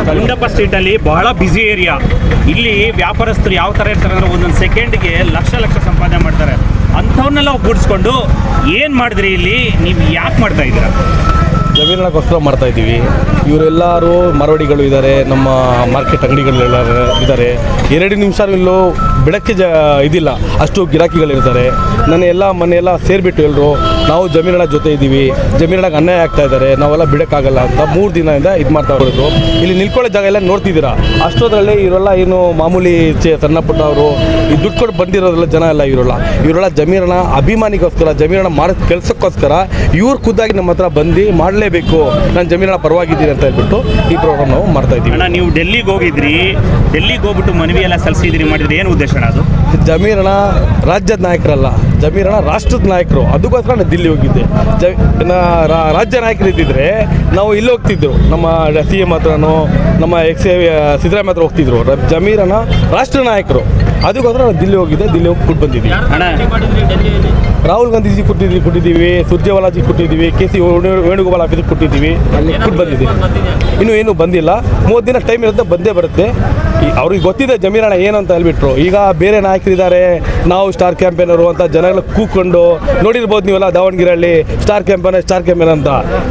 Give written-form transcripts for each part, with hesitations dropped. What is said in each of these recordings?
ಗುಂಡಪ್ಪ ಸ್ಟ್ರೀಟಲ್ಲಿ ಬಹಳ busy area. ಇಲ್ಲಿ ವ್ಯಾಪಾರಸ್ಥರು ಯಾವ ಥರ ಇರ್ತಾರೆ ಅಂದರೆ ಒಂದೊಂದು ಸೆಕೆಂಡ್ಗೆ ಲಕ್ಷ ಸಂಪಾದನೆ ಮಾಡ್ತಾರೆ. ಅಂಥವನ್ನೆಲ್ಲ ಒಗ್ಗೂಡಿಸ್ಕೊಂಡು ಏನು ಮಾಡಿದ್ರಿ ಇಲ್ಲಿ, ನೀವು ಯಾಕೆ ಮಾಡ್ತಾ ಇದ್ದೀರಾ? ಜಮೀರಿನಗೋಸ್ಕರ ಮಾಡ್ತಾ ಇದ್ದೀವಿ. ಇವರೆಲ್ಲರೂ ಮರವಡಿಗಳು ಇದ್ದಾರೆ, ನಮ್ಮ ಮಾರ್ಕೆಟ್ ಅಂಗಡಿಗಳೆಲ್ಲ ಇದ್ದಾರೆ. 2 ನಿಮಿಷ ಇಲ್ಲೂ ಬೆಳಕ್ಕೆ ಇದಿಲ್ಲ, ಅಷ್ಟು ಗಿರಾಕಿಗಳಿರ್ತಾರೆ. ಮನೆಯೆಲ್ಲ ಸೇರಿಬಿಟ್ಟು ಎಲ್ಲರೂ ನಾವು ಜಮೀರಣ್ಣ ಜೊತೆ ಇದ್ದೀವಿ, ಜಮೀರಣ್ಣಗೆ ಅನ್ಯಾಯ ಆಗ್ತಾ ಇದ್ದಾರೆ, ನಾವೆಲ್ಲ ಬಿಡೋಕ್ಕಾಗಲ್ಲ ಅಂತ 3 ದಿನದಿಂದ ಇದು ಮಾಡ್ತಾ ಹೊರತು ಇಲ್ಲಿ ನಿಲ್ಕೊಳ್ಳೋ ಜಾಗ ಎಲ್ಲ ನೋಡ್ತಿದ್ದೀರಾ. ಅಷ್ಟೊತ್ತರಲ್ಲಿ ಇವರೆಲ್ಲ ಏನು ಮಾಮೂಲಿ ಸಣ್ಣ ಪುಟ್ಟವರು ಈ ದುಡ್ಡು ಕೊಟ್ಟು ಬಂದಿರೋದ್ರಲ್ಲ ಜನ ಎಲ್ಲ ಇವರೆಲ್ಲ ಜಮೀರಣ್ಣ ಅಭಿಮಾನಿಗೋಸ್ಕರ, ಜಮೀರಣ್ಣ ಮಾಡೋದು ಕೆಲಸಕ್ಕೋಸ್ಕರ ಇವ್ರು ಖುದ್ದಾಗಿ ನಮ್ಮ ಹತ್ರ ಬಂದು ಮಾಡಲೇಬೇಕು, ನಾನು ಜಮೀರಣ್ಣ ಪರವಾಗಿದ್ದೀನಿ ಅಂತ ಹೇಳ್ಬಿಟ್ಟು ಈ ಪ್ರೋಗ್ರಾಮ್ ನಾವು ಮಾಡ್ತಾ ಇದ್ದೀವಿ. ಅಣ್ಣ, ನೀವು ಡೆಲ್ಲಿಗೆ ಹೋಗಿದ್ರಿ, ಡೆಲ್ಲಿಗೆ ಹೋಗ್ಬಿಟ್ಟು ಮನವಿ ಎಲ್ಲ ಸಲ್ಲಿಸಿದ್ರಿ, ಮಾಡಿದ್ರೆ ಏನು ಉದ್ದೇಶ ಅದು? ಜಮೀರಣ್ಣ ರಾಜ್ಯದ ನಾಯಕರಲ್ಲ, ಜಮೀರಣ್ಣ ರಾಷ್ಟ್ರದ ನಾಯಕರು. ಅದಕ್ಕೋಸ್ಕರ ನಾನು ದಿಲ್ಲಿ ಹೋಗಿದ್ದೆ. ರಾಜ್ಯ ನಾಯಕರು ಇದ್ದಿದ್ರೆ ನಾವು ಇಲ್ಲಿ ಹೋಗ್ತಿದ್ರು, ನಮ್ಮ CM ಹತ್ರನೋ ನಮ್ಮ ಸಿದ್ದರಾಮಯ್ಯ ಹತ್ರ ಹೋಗ್ತಿದ್ರು. ಜಮೀರಣ್ಣ ರಾಷ್ಟ್ರ ನಾಯಕರು, ಅದಕ್ಕೋಸ್ಕರ ನಾವು ದಿಲ್ಲಿ ಹೋಗಿದ್ದೆ. ದಿಲ್ಲಿ ಹೋಗಿ ಕೊಟ್ಟು ಬಂದಿದ್ವಿ. ರಾಹುಲ್ ಗಾಂಧೀಜಿ ಕೊಟ್ಟಿದ್ದೀವಿ, ಸುರ್ಜೇವಾಲಾಜಿ ಕೊಟ್ಟಿದ್ದೀವಿ, KC ವೇಣುಗೋಪಾಲ್ ಆಫೀಸಿಗೆ ಕೊಟ್ಟಿದ್ದೀವಿ, ಅಲ್ಲಿ ಕೊಟ್ಟು ಬಂದಿದ್ದೀವಿ. ಇನ್ನೂ ಬಂದಿಲ್ಲ. 30 ದಿನ ಟೈಮ್ ಇರುತ್ತೆ, ಬಂದೇ ಬರುತ್ತೆ. ಅವ್ರಿಗೆ ಗೊತ್ತಿದೆ ಜಮೀರಣ್ಣ ಏನು ಅಂತ ಹೇಳ್ಬಿಟ್ರು. ಈಗ ಬೇರೆ ನಾಯಕರಿದ್ದಾರೆ, ನಾವು ಸ್ಟಾರ್ ಕ್ಯಾಂಪೇನರು ಅಂತ ಜನಗಳು ಕೂತ್ಕೊಂಡು ನೋಡಿರ್ಬೋದು ನೀವೆಲ್ಲ ದಾವಣಗೆರೆಯಲ್ಲಿ ಸ್ಟಾರ್ ಕ್ಯಾಂಪೇನ್ ಅಂತ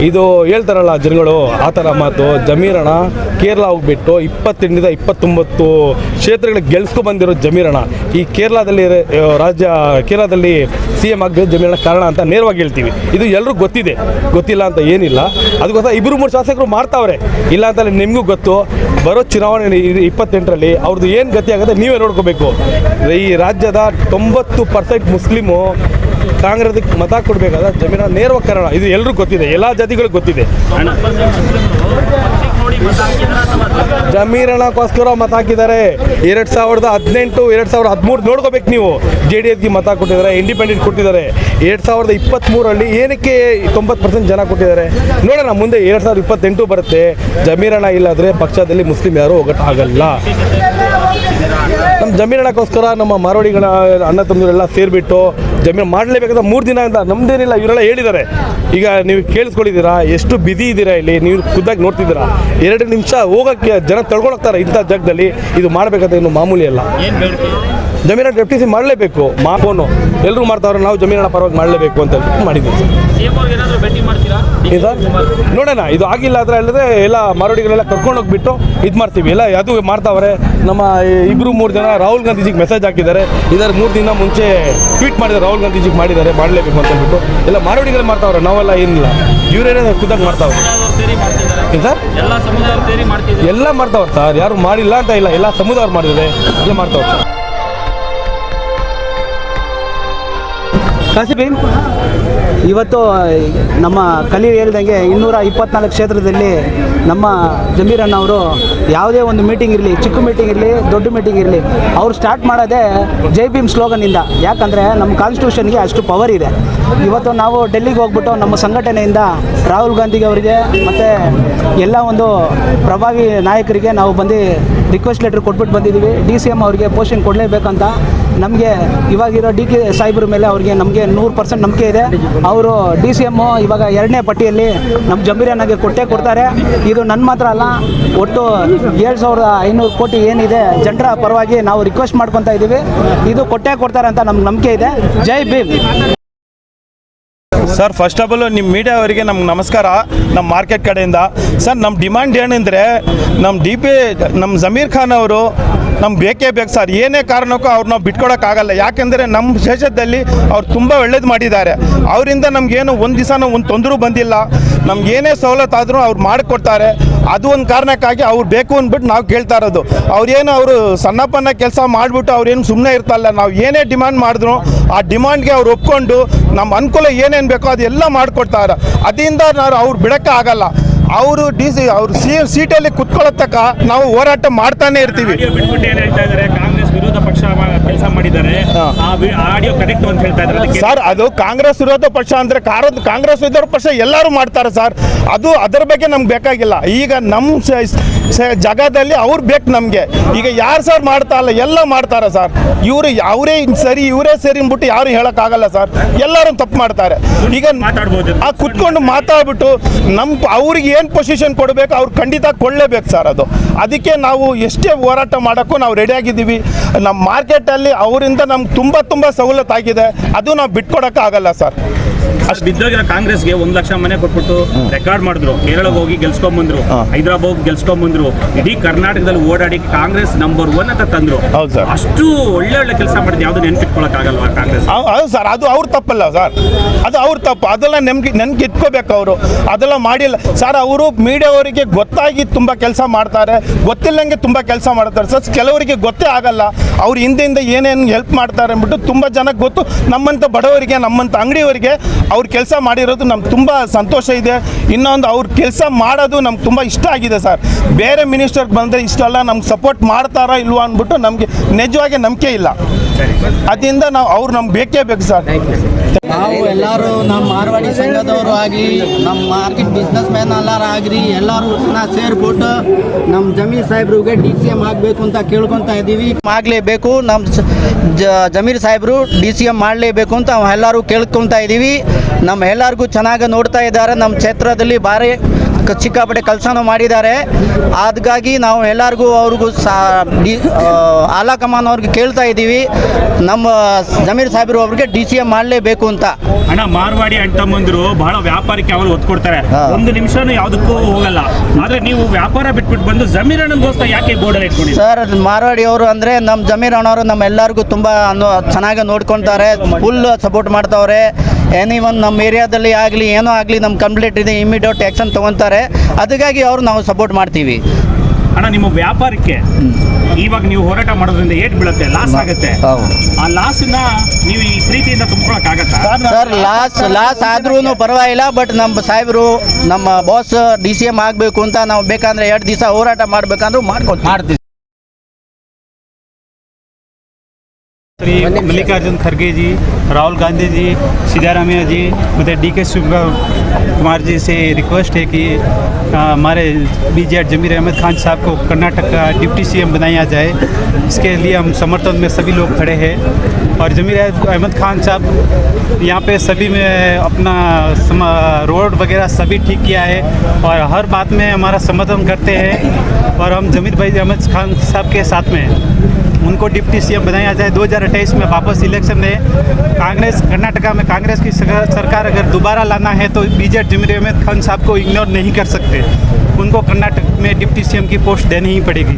ಇದು ಹೇಳ್ತಾರಲ್ಲ ಜನಗಳು, ಆ ಥರ ಮಾತು. ಜಮೀರಣ್ಣ ಕೇರಳ ಹೋಗ್ಬಿಟ್ಟು 28ರಿಂದ 29 ಕ್ಷೇತ್ರಗಳಿಗೆ ಗೆಲ್ಸ್ಕೊ ಬಂದಿರೋ ಜಮೀರಣ್ಣ ಈ ಕೇರಳದಲ್ಲಿ CM ಆಗಬೇಕು ಜಮೀರಣ್ಣ ಕಾರಣ ಅಂತ ನೇರವಾಗಿ ಹೇಳ್ತೀವಿ. ಇದು ಎಲ್ಲರೂ ಗೊತ್ತಿಲ್ಲ ಅಂತ ಏನಿಲ್ಲ. ಅದಕ್ಕೋಸ್ಕರ 2-3 ಶಾಸಕರು ಮಾಡ್ತಾವ್ರೆ, ಇಲ್ಲ ಅಂತಲೇ ನಿಮಗೂ ಗೊತ್ತು. ಬರೋ ಚುನಾವಣೆ 28ರಲ್ಲಿ ಅವ್ರದ್ದು ಏನು ಗತಿ ಆಗುತ್ತೆ ನೀವೇ ನೋಡ್ಕೋಬೇಕು. ಈ ರಾಜ್ಯದ 90% ಮುಸ್ಲಿಮು ಕಾಂಗ್ರೆಸ್ಗೆ ಮತ ಕೊಡಬೇಕಾದ್ರೆ ಜಮೀರಣ್ಣ ನೇರವಾಗಿ ಕಾರಣ. ಇದು ಎಲ್ಲರೂ ಗೊತ್ತಿದೆ, ಎಲ್ಲ ಜಾತಿಗಳಿಗೂ ಗೊತ್ತಿದೆ. ಜಮೀರಣ್ಣಕ್ಕೋಸ್ಕರ ಮತ ಹಾಕಿದ್ದಾರೆ. 2018 2013 ನೋಡ್ಕೋಬೇಕು ನೀವು. JDSಗೆ ಮತ ಕೊಟ್ಟಿದ್ದಾರೆ, ಇಂಡಿಪೆಂಡೆಂಟ್ ಕೊಟ್ಟಿದ್ದಾರೆ. 2023ರಲ್ಲಿ ಏನಕ್ಕೆ 90% ಜನ ಕೊಟ್ಟಿದ್ದಾರೆ ನೋಡೋಣ. ಮುಂದೆ 2028 ಬರುತ್ತೆ. ಜಮೀರಣ್ಣ ಇಲ್ಲಾದರೆ ಪಕ್ಷದಲ್ಲಿ ಮುಸ್ಲಿಂ ಯಾರು ಒಗ್ಗಟ್ಟು ಆಗಲ್ಲ. ನಮ್ಮ ಜಮೀರಣ್ಣಕ್ಕೋಸ್ಕರ ನಮ್ಮ ಮಾರೋಡಿಗಳ ಅಣ್ಣ ತಮ್ಮದವರೆಲ್ಲ ಸೇರಿಬಿಟ್ಟು ಜಮೀನು ಮಾಡಲೇಬೇಕಾದ್ರೆ 3 ದಿನದಿಂದ ನಮ್ಮದೇನಿಲ್ಲ, ಇವರೆಲ್ಲ ಹೇಳಿದ್ದಾರೆ. ಈಗ ನೀವು ಕೇಳಿಸ್ಕೊಂಡಿದ್ದೀರಾ, ಎಷ್ಟು ಬಿಸಿ ಇದ್ದೀರಾ ಇಲ್ಲಿ, ನೀವು ಖುದ್ದಾಗಿ ನೋಡ್ತಿದ್ದೀರಾ. 2 ನಿಮಿಷ ಹೋಗೋಕ್ಕೆ ಜನ ತಳ್ಕೊಳಕ್ತಾರೆ ಇಂಥ ಜಾಗದಲ್ಲಿ. ಇದು ಮಾಡಬೇಕಾದ್ರೆ ಇನ್ನು ಮಾಮೂಲಿ ಅಲ್ಲ. ಜಮೀರಣ್ಣ ಡೆಪ್ಟಿಸಿ ಮಾಡಲೇಬೇಕು. ಫೋನು ಎಲ್ಲರೂ ಮಾಡ್ತಾವ್ರೆ, ನಾವು ಜಮೀರಣ್ಣ ಪರವಾಗಿ ಮಾಡಲೇಬೇಕು ಅಂತ ಮಾಡಿದ್ದೀವಿ ಸರ್. ನೋಡೋಣ, ಇದು ಆಗಿಲ್ಲ ಆದರೆ ಹೇಳಿದ್ರೆ ಎಲ್ಲ ಮಾರೋಡಿಗಳೆಲ್ಲ ಕರ್ಕೊಂಡೋಗ್ಬಿಟ್ಟು ಇದು ಮಾಡ್ತೀವಿ. ಎಲ್ಲ ಅದು ಮಾಡ್ತಾವ್ರೆ. ನಮ್ಮ 2-3 ಜನ ರಾಹುಲ್ ಗಾಂಧೀಜಿಗೆ ಮೆಸೇಜ್ ಹಾಕಿದ್ದಾರೆ. ಇದರ 3 ದಿನ ಮುಂಚೆ ಟ್ವೀಟ್ ಮಾಡಿದ್ದಾರೆ, ರಾಹುಲ್ ಗಾಂಧೀಜಿಗೆ ಮಾಡಿದ್ದಾರೆ, ಮಾಡಲೇಬೇಕು ಅಂತ ಹೇಳ್ಬಿಟ್ಟು. ಎಲ್ಲ ಮಾರೋಡಿಗಳು ಮಾಡ್ತಾವ್ರೆ, ನಾವೆಲ್ಲ ಏನಿಲ್ಲ. ಇವರೇನೇ ಖುದ್ದಾಗಿ ಮಾಡ್ತಾವ್ರೆ ಸರ್. ಎಲ್ಲ ಮಾಡ್ತಾವ್ರೆ ಸರ್, ಯಾರು ಮಾಡಿಲ್ಲ ಅಂತ ಇಲ್ಲ, ಎಲ್ಲ ಸಮುದಾಯ ಮಾಡಿದ್ದಾರೆ, ಎಲ್ಲ ಮಾಡ್ತಾವ್ರೆ ಸರ್. ಕಾಸಿಬೀನ್ ಇವತ್ತು ನಮ್ಮ ಕಲಿ ಹೇಳ್ದಂಗೆ 224 ಕ್ಷೇತ್ರದಲ್ಲಿ ನಮ್ಮ ಜಮೀರಣ್ಣ ಅವರು ಯಾವುದೇ ಒಂದು ಮೀಟಿಂಗ್ ಇರಲಿ, ಚಿಕ್ಕ ಮೀಟಿಂಗ್ ಇರಲಿ, ದೊಡ್ಡ ಮೀಟಿಂಗ್ ಇರಲಿ, ಅವ್ರು ಸ್ಟಾರ್ಟ್ ಮಾಡೋದೇ ಜೈ ಭೀಮ್ ಸ್ಲೋಗನಿಂದ. ಯಾಕಂದರೆ ನಮ್ಮ ಕಾನ್ಸ್ಟಿಟ್ಯೂಷನ್ಗೆ ಅಷ್ಟು ಪವರ್ ಇದೆ. ಇವತ್ತು ನಾವು ಡೆಲ್ಲಿಗೆ ಹೋಗ್ಬಿಟ್ಟು ನಮ್ಮ ಸಂಘಟನೆಯಿಂದ ರಾಹುಲ್ ಗಾಂಧಿಗೆ ಅವರಿಗೆ ಮತ್ತು ಎಲ್ಲ ಒಂದು ಪ್ರಭಾವಿ ನಾಯಕರಿಗೆ ನಾವು ಬಂದು ರಿಕ್ವೆಸ್ಟ್ ಲೆಟ್ರ್ ಕೊಟ್ಬಿಟ್ಟು ಬಂದಿದ್ದೀವಿ. DCM ಅವರಿಗೆ ಪೋಸ್ಟಿಂಗ್ ಕೊಡಲೇಬೇಕಂತ. ನಮಗೆ ಇವಾಗಿರೋ DK ಸಾಹೇಬ್ರ ಮೇಲೆ ಅವ್ರಿಗೆ ನಮಗೆ 100% ನಂಬಿಕೆ ಇದೆ. ಅವರು DCM ಇವಾಗ 2ನೇ ಪಟ್ಟಿಯಲ್ಲಿ ನಮ್ಮ ಜಮೀರಣ್ಣಗೆ ಕೊಡ್ತಾರೆ. ಇದು ನನ್ನ ಮಾತ್ರ ಅಲ್ಲ, ಒಟ್ಟು 7500 ಕೋಟಿ ಏನಿದೆ ಜನರ ಪರವಾಗಿ ನಾವು ರಿಕ್ವೆಸ್ಟ್ ಮಾಡ್ಕೊತಾ ಇದ್ದೀವಿ. ಇದು ಕೊಡ್ತಾರೆ ಅಂತ ನಮ್ಗೆ ನಂಬಿಕೆ ಇದೆ. Jai Bhim sir. First of all ನಿಮ್ಮ ಮೀಡಿಯಾ ಅವರಿಗೆ ನಮ್ಗೆ ನಮಸ್ಕಾರ. ನಮ್ಮ ಮಾರ್ಕೆಟ್ ಕಡೆಯಿಂದ ಸರ್, ನಮ್ಮ ಡಿಮ್ಯಾಂಡ್ ಏನಂದರೆ ನಮ್ಮ ಜಮೀರ್ ಖಾನ್ ಅವರು ನಮ್ಗೆ ಬೇಕೇ ಬೇಕು ಸರ್. ಏನೇ ಕಾರಣಕ್ಕೂ ಅವ್ರು ನಾವು ಬಿಟ್ಕೊಡೋಕ್ಕಾಗಲ್ಲ. ಯಾಕೆಂದರೆ ನಮ್ಮ ದೇಶದಲ್ಲಿ ಅವ್ರು ತುಂಬ ಒಳ್ಳೇದು ಮಾಡಿದ್ದಾರೆ. ಅವರಿಂದ ನಮಗೇನು ಒಂದು ದಿವಸ ಒಂದು ತೊಂದರೆ ಬಂದಿಲ್ಲ. ನಮಗೇನೇ ಸವಲತ್ತು ಆದರೂ ಅವ್ರು ಮಾಡಿಕೊಡ್ತಾರೆ. ಅದು ಒಂದು ಕಾರಣಕ್ಕಾಗಿ ಅವ್ರು ಬೇಕು ಅಂದ್ಬಿಟ್ಟು ನಾವು ಕೇಳ್ತಾ ಇರೋದು. ಅವರು ಸಣ್ಣಪ್ಪನ ಕೆಲಸ ಮಾಡಿಬಿಟ್ಟು ಅವ್ರೇನು ಸುಮ್ಮನೆ ಇರ್ತಲ್ಲ. ನಾವು ಏನೇ ಡಿಮ್ಯಾಂಡ್ ಮಾಡಿದ್ರು ಆ ಡಿಮ್ಯಾಂಡ್ಗೆ ಅವ್ರು ಒಪ್ಕೊಂಡು ನಮ್ಮ ಅನುಕೂಲ ಏನೇನು ಬೇಕೋ ಅದೆಲ್ಲ ಮಾಡಿಕೊಡ್ತಾರೆ. ಅದರಿಂದ ನಾವು ಅವ್ರು ಬಿಡೋಕ್ಕೆ ಆಗಲ್ಲ. ಅವರು ಅವ್ರು ಸೀಟಲ್ಲಿ ಕುತ್ಕೊಳ್ಳೋ ತನಕ ನಾವು ಹೋರಾಟ ಮಾಡ್ತಾನೆ ಇರ್ತೀವಿ. ಏನು ಹೇಳ್ತಾ ಇದ್ದಾರೆ, ಕಾಂಗ್ರೆಸ್ ಕಾಂಗ್ರೆಸ್ ವಿರೋಧ ಪಕ್ಷ ಕೆಲಸ ಮಾಡಿದ್ದಾರೆ. ಆ ಆಡಿಯೋ ಕರೆಕ್ಟ್ ಅಂತ ಹೇಳ್ತಾ ಇದ್ದಾರೆ. ಅದಕ್ಕೆ ಸರ್ ಅದು ಕಾಂಗ್ರೆಸ್ ವಿರೋಧ ಪಕ್ಷ ಅಂದರೆ ಕಾಂಗ್ರೆಸ್ ವಿರೋಧ ಪಕ್ಷ ಎಲ್ಲರೂ ಮಾಡ್ತಾರೆ ಸರ್. ಅದು ಅದರ ಬಗ್ಗೆ ನಮ್ಗೆ ಬೇಕಾಗಿಲ್ಲ. ಈಗ ನಮ್ಮ ಜಾಗದಲ್ಲಿ ಅವ್ರು ಬೇಕು ನಮಗೆ. ಈಗ ಯಾರು ಸರ್ ಮಾಡ್ತಾ ಇಲ್ಲ, ಎಲ್ಲ ಮಾಡ್ತಾರೆ ಸರ್. ಅವರೇ ಸರಿ ಇವರೇ ಸರಿ ಅಂದ್ಬಿಟ್ಟು ಯಾರು ಹೇಳೋಕ್ಕಾಗಲ್ಲ ಸರ್. ಎಲ್ಲರೂ ತಪ್ಪು ಮಾಡ್ತಾರೆ. ಈಗ ಮಾತಾಡ್ಬೋದು. ಆ ಕುತ್ಕೊಂಡು ಮಾತಾಡ್ಬಿಟ್ಟು ಅವ್ರಿಗೆ ಏನು ಪೊಸಿಷನ್ ಕೊಡಬೇಕು ಅವ್ರು ಖಂಡಿತ ಕೊಳ್ಳೇಬೇಕು ಸರ್. ಅದಕ್ಕೆ ನಾವು ಎಷ್ಟೇ ಹೋರಾಟ ಮಾಡೋಕ್ಕೂ ನಾವು ರೆಡಿಯಾಗಿದ್ದೀವಿ. ನಮ್ಮ ಮಾರ್ಕೆಟಲ್ಲಿ ಅವರಿಂದ ನಮ್ಗೆ ತುಂಬ ಸವಲತ್ತಾಗಿದೆ. ಅದು ನಾವು ಬಿಟ್ಕೊಡೋಕ್ಕಾಗಲ್ಲ ಸರ್. ಅಷ್ಟು ಬಿದ್ದೋಗಿರೋ ಕಾಂಗ್ರೆಸ್ಗೆ 1 ಲಕ್ಷ ಮನೆ ಕೊಟ್ಬಿಟ್ಟು ರೆಕಾರ್ಡ್ ಮಾಡಿದ್ರು. ಕೇರಳಕ್ಕೆ ಹೋಗಿ ಗೆಲ್ಸ್ಕೊಂಡ್ಬಂದ್ರು, ಹೈದರಾಬಾದ್ ಗೆಲ್ಸ್ಕೊಂಡ್ಬಂದ್ರು, ಇಡೀ ಕರ್ನಾಟಕದಲ್ಲಿ ಓಡಾಡಿ ಕಾಂಗ್ರೆಸ್ ನಂಬರ್ 1 ಅಂತ ತಂದ್ರು. ಹೌದು ಸರ್. ಅಷ್ಟು ಒಳ್ಳೆ ಕೆಲಸ ಮಾಡಿದ್ ಯಾವ್ದು ನೆನ್ಪಿಟ್ಕೊಳಕ್ಕಾಗಲ್ವಾ ಕಾಂಗ್ರೆಸ್? ಹೌದು ಸರ್. ಅದು ಅವ್ರ ತಪ್ಪಲ್ಲ ಸರ್. ಅದು ಅವ್ರ ತಪ್ಪು. ಅದೆಲ್ಲ ನೆನ್ಗೆ ಇಟ್ಕೋಬೇಕು ಅವರು. ಅದೆಲ್ಲ ಮಾಡಿಲ್ಲ ಸರ್. ಅವರು ಮೀಡಿಯಾವರಿಗೆ ಗೊತ್ತಾಗಿ ತುಂಬ ಕೆಲಸ ಮಾಡ್ತಾರೆ, ಗೊತ್ತಿಲ್ಲಂಗೆ ತುಂಬ ಕೆಲಸ ಮಾಡ್ತಾರೆ ಸರ್. ಕೆಲವರಿಗೆ ಗೊತ್ತೇ ಆಗಲ್ಲ ಅವ್ರು ಹಿಂದೆಯಿಂದ ಏನೇನು ಹೆಲ್ಪ್ ಮಾಡ್ತಾರೆ ಅಂದ್ಬಿಟ್ಟು ತುಂಬ ಜನಕ್ಕೆ ಗೊತ್ತು. ನಮ್ಮಂಥ ಬಡವರಿಗೆ, ನಮ್ಮಂಥ ಅಂಗಡಿಯವರಿಗೆ ಅವ್ರು ಕೆಲಸ ಮಾಡಿರೋದು ನಮ್ಗೆ ತುಂಬ ಸಂತೋಷ ಇದೆ. ಇನ್ನೊಂದು ಅವ್ರ ಕೆಲಸ ಮಾಡೋದು ನಮ್ಗೆ ತುಂಬ ಇಷ್ಟ ಆಗಿದೆ ಸರ್. ಬೇರೆ ಮಿನಿಸ್ಟರ್ಗೆ ಬಂದರೆ ಇಷ್ಟೆಲ್ಲ ನಮ್ಗೆ ಸಪೋರ್ಟ್ ಮಾಡ್ತಾರಾ ಇಲ್ವಾ ಅಂದ್ಬಿಟ್ಟು ನಮಗೆ ನಿಜವಾಗಿ ನಂಬಿಕೆ ಇಲ್ಲ. ಅದರಿಂದ ಅವ್ರು ನಮ್ಗೆ ಬೇಕೇ ಬೇಕು ಸರ್. ನಾವು ಎಲ್ಲರೂ ನಮ್ಮ ಮಾರ್ವಾಡಿ ಸಂಘದವರು ಆಗಲಿ, ನಮ್ಮ ಮಾರ್ಕೆಟ್ ಬಿಸ್ನೆಸ್ ಮ್ಯಾನ್ ಎಲ್ಲರೂ ಆಗ್ರಿ, ಎಲ್ಲರೂ ಸೇರ್ಬಿಟ್ಟು ನಮ್ಮ ಜಮೀರ್ ಸಾಹೇಬ್ರಿಗೆ DCM ಆಗಬೇಕು ಅಂತ ಕೇಳ್ಕೊತಾ ಇದ್ದೀವಿ. ಆಗಲೇಬೇಕು, ನಮ್ಮ ಜಮೀರ್ ಸಾಹೇಬರು DCM ಮಾಡಲೇಬೇಕು ಅಂತ ಎಲ್ಲರೂ ಕೇಳ್ಕೊತಾ ಇದ್ದೀವಿ. ನಮ್ಮ ಎಲ್ಲರಿಗೂ ಚೆನ್ನಾಗಿ ನೋಡ್ತಾ ಇದ್ದಾರೆ. ನಮ್ಮ ಕ್ಷೇತ್ರದಲ್ಲಿ ಭಾರಿ ಸಿಕ್ಕಾಪಟ್ಟೆ ಕೆಲಸನೂ ಮಾಡಿದ್ದಾರೆ. ಅದಕ್ಕಾಗಿ ನಾವು ಎಲ್ಲರಿಗೂ ಅವ್ರಿಗೂ ಆಲಾ ಕಮಾನ್ ಅವ್ರಿಗೆ ಕೇಳ್ತಾ ಇದ್ದೀವಿ, ನಮ್ಮ ಜಮೀರ್ ಸಾಹೇಬರು ಅವ್ರಿಗೆ DCM ಮಾಡಲೇಬೇಕು ಅಂತ. ಅಣ್ಣ, ಮಾರ್ವಾಡಿ ಅಣ್ತಮ್ಮಂದ್ರು ಬಹಳ ವ್ಯಾಪಾರಕ್ಕೆ ಅವರು ಒತ್ತು ಕೊಡ್ತಾರೆ. ಒಂದು ನಿಮಿಷನೂ ಯಾವುದಕ್ಕೂ ಹೋಗಲ್ಲ. ಆದ್ರೆ ನೀವು ವ್ಯಾಪಾರ ಬಿಟ್ಬಿಟ್ಟು ಬಂದು ಜಮೀರ್ ಅಣ್ಣಗೋಸ್ಕರ ಯಾಕೆ ಬೋರ್ಡಲ್ಲಿ ಇಟ್ಕೊಂಡಿದ್ದೀರಿ ಸರ್? ಮಾರ್ವಾಡಿ ಅವರು ಅಂದರೆ ನಮ್ಮ ಜಮೀರ್ ಅಣ್ಣವರು ನಮ್ಮ ಎಲ್ಲರಿಗೂ ತುಂಬ ಚೆನ್ನಾಗಿ ನೋಡ್ಕೊತಾರೆ, ಫುಲ್ ಸಪೋರ್ಟ್ ಮಾಡ್ತಾವ್ರೆ. ಎನಿವನ್ ನಮ್ಮ ಏರಿಯಾದಲ್ಲಿ ಆಗಲಿ ಏನೋ ಆಗಲಿ ನಮ್ಮ ಕಂಪ್ಲೇಂಟ್ ಇದೆ, ಇಮಿಡಿಯೇಟ್ ಆ್ಯಕ್ಷನ್ ತೊಗೊತಾರೆ. ಅದಕ್ಕಾಗಿ ಅವರು ನಾವು ಸಪೋರ್ಟ್ ಮಾಡ್ತೀವಿ. ಅಣ್ಣ, ನಿಮ್ಮ ವ್ಯಾಪಾರಕ್ಕೆ ಇವಾಗ ನೀವು ಹೋರಾಟ ಮಾಡೋದ್ರಿಂದ ಏಟ್ ಬೀಳುತ್ತೆ, ಲಾಸ್ ಆಗುತ್ತೆ. ಆ ಲಾಸ್ನ ನೀವು ಈ ಪ್ರೀತಿಯಿಂದ ತುಂಬ್ಕೊಳಕ್ಕಾಗತ್ತಾ ಸರ್? ಲಾಸ್ ಆದ್ರೂ ಪರವಾಗಿಲ್ಲ, ಬಟ್ ನಮ್ಮ ಸಾಹೇಬರು, ನಮ್ಮ ಬಾಸ್ DCM ಆಗಬೇಕು ಅಂತ ನಾವು ಬೇಕಂದ್ರೆ 2 ದಿವಸ ಹೋರಾಟ ಮಾಡ್ಬೇಕಂದ್ರೂ ಮಾಡ್ತೀವಿ. श्री मल्लिकार्जुन खड़गे जी, राहुल गांधी जी, सिद्धारामैया जी, मतलब DK कुमार जी से रिक्वेस्ट है कि हमारे BJ जमीर अहमद खान साहब को कर्नाटक का डिप्टी CM बनाया जाए. इसके लिए हम समर्थन में सभी लोग खड़े हैं. और जमीर अहमद खान साहब यहाँ पे सभी में अपना रोड वगैरह सभी ठीक किया है और हर बात में हमारा समर्थन करते हैं. और हम जमीर भाई अहमद खान साहब के साथ में उनको डिप्टी CM बनाया जाए. 2028 में वापस इलेक्शन में कांग्रेस, कर्नाटका में कांग्रेस की सरकार अगर दोबारा लाना है तो BJ जमीर अहमद खान साहब को इग्नोर नहीं कर सकते. उनको कर्नाटक में डिप्टी CM की पोस्ट देनी ही पड़ेगी.